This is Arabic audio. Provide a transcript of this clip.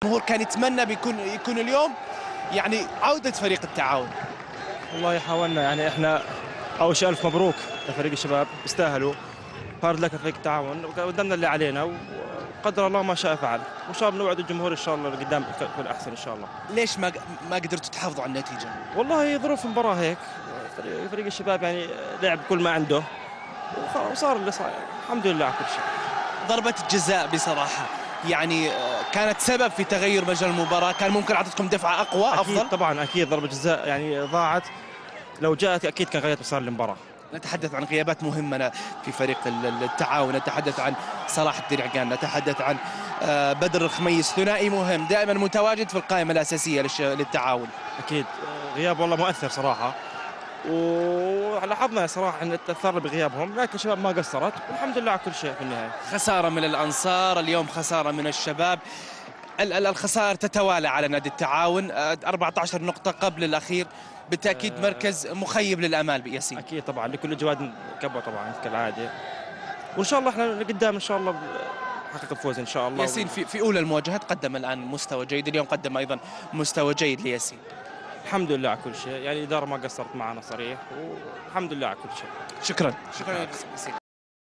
الجمهور كان يتمنى يكون اليوم يعني عودة فريق التعاون. والله حاولنا، يعني احنا اول شيء الف مبروك لفريق الشباب، يستاهلوا. هارد لك فريق التعاون، قدمنا اللي علينا وقدر الله ما شاء فعل، وان شاء الله نوعد الجمهور ان شاء الله قدام يكون احسن ان شاء الله. ليش ما قدرتوا تحافظوا على النتيجة؟ والله ظروف المباراه هيك، فريق الشباب يعني لعب كل ما عنده وصار اللي صار، الحمد لله على كل شيء. ضربة الجزاء بصراحة يعني كانت سبب في تغير مجرى المباراة، كان ممكن أعطتكم دفعة أقوى أكيد أفضل. طبعا أكيد ضربة جزاء يعني ضاعت، لو جاءت أكيد كان غيرت مسار المباراة. نتحدث عن غيابات مهمة في فريق التعاون، نتحدث عن صلاح الدرعقان، نتحدث عن بدر الخميس، ثنائي مهم دائما متواجد في القائمة الأساسية للتعاون. أكيد غياب والله مؤثر صراحة، ولاحظنا صراحة أن تأثرنا بغيابهم، لكن الشباب ما قصرت والحمد لله على كل شيء في النهاية. خسارة من الأنصار، اليوم خسارة من الشباب، الخسائر تتوالى على نادي التعاون، 14 نقطة قبل الأخير، بالتأكيد مركز مخيب للآمال ياسين. أكيد طبعا لكل جواد كبوة طبعا كالعادة، وإن شاء الله احنا قدام إن شاء الله حقيقة الفوز إن شاء الله. ياسين في أولى المواجهات قدم الآن مستوى جيد، اليوم قدم أيضا مستوى جيد لياسين. الحمد لله على كل شيء، يعني الإدارة ما قصرت معنا صريح، والحمد لله على كل شيء. شكرا ياسين.